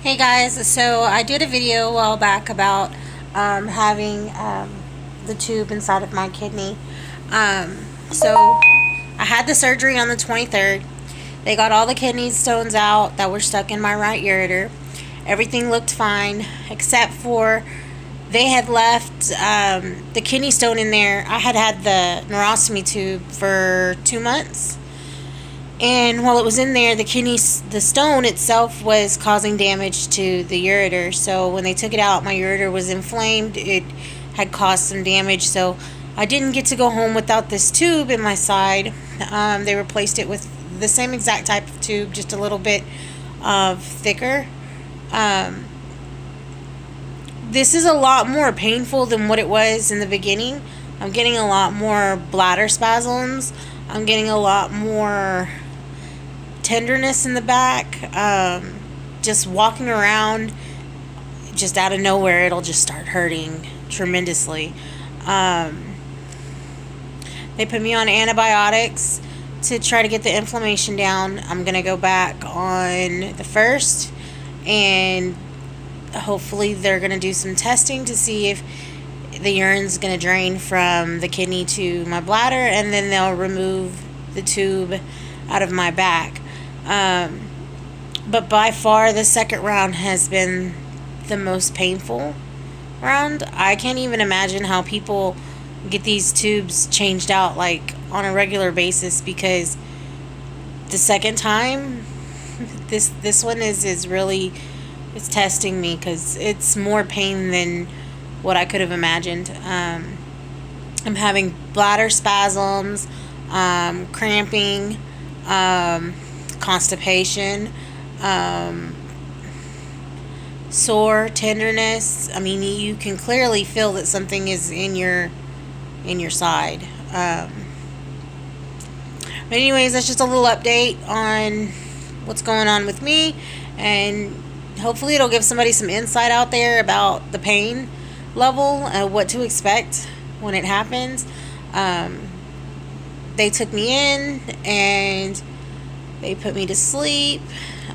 Hey guys, so I did a video a while back about having the tube inside of my kidney. So I had the surgery on the 23rd. They got all the kidney stones out that were stuck in my right ureter. Everything looked fine except for they had left the kidney stone in there. I had the nephrostomy tube for 2 months. And while it was in there, the stone itself was causing damage to the ureter. So when they took it out, my ureter was inflamed. It had caused some damage. So I didn't get to go home without this tube in my side. They replaced it with the same exact type of tube, just a little bit thicker. This is a lot more painful than what it was in the beginning. I'm getting a lot more bladder spasms. I'm getting a lot more tenderness in the back. Just walking around, just out of nowhere, it'll just start hurting tremendously. They put me on antibiotics to try to get the inflammation down. I'm going to go back on the 1st, and hopefully they're going to do some testing to see if the urine's going to drain from the kidney to my bladder, and then they'll remove the tube out of my back. But by far the second round has been the most painful round. I can't even imagine how people get these tubes changed out like on a regular basis, because the second time this one is really, it's testing me, because it's more pain than what I could have imagined. I'm having bladder spasms, cramping, constipation, sore, tenderness. I mean, you can clearly feel that something is in your side. But anyways, that's just a little update on what's going on with me, and hopefully it'll give somebody some insight out there about the pain level and what to expect when it happens. They took me in and they put me to sleep.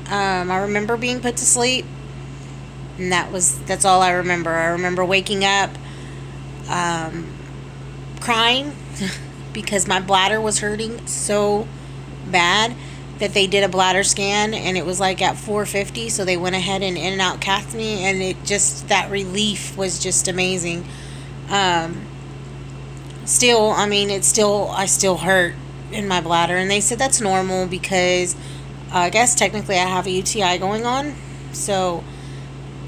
I remember being put to sleep, and that's all I remember. I remember waking up crying because my bladder was hurting so bad that they did a bladder scan, and it was like at 450, so they went ahead and in and out cathed me, and it just, that relief was just amazing. Still, I mean, I still hurt in my bladder, and they said that's normal because I guess technically I have a UTI going on, so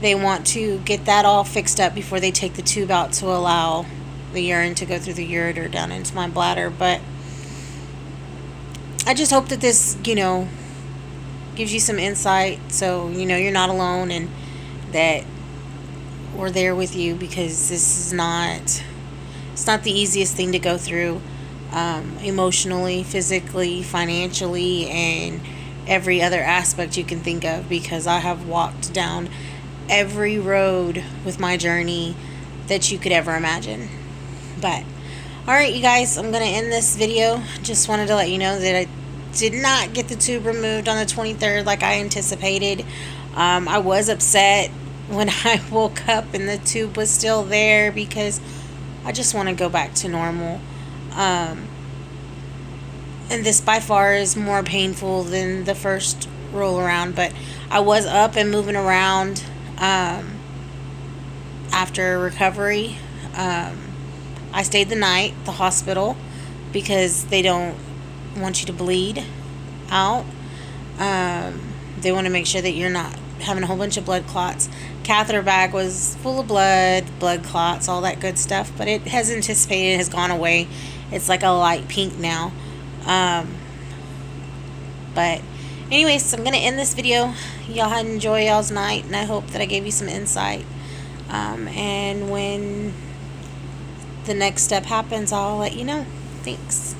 they want to get that all fixed up before they take the tube out to allow the urine to go through the ureter down into my bladder. But I just hope that this, gives you some insight, so you're not alone, and that we're there with you, because this is not the easiest thing to go through, emotionally, physically, financially, and every other aspect you can think of, because I have walked down every road with my journey that you could ever imagine. But alright, you guys, I'm going to end this video. Just wanted to let you know that I did not get the tube removed on the 23rd like I anticipated. I was upset when I woke up and the tube was still there, because I just want to go back to normal. And this by far is more painful than the first roll around, but I was up and moving around after recovery. I stayed the night at the hospital because they don't want you to bleed out. They want to make sure that you're not having a whole bunch of blood clots. Catheter bag was full of blood clots, all that good stuff, but it has anticipated, it has gone away. It's like a light pink now. But anyways, I'm going to end this video. Y'all enjoy y'all's night, and I hope that I gave you some insight. And when the next step happens, I'll let you know. Thanks.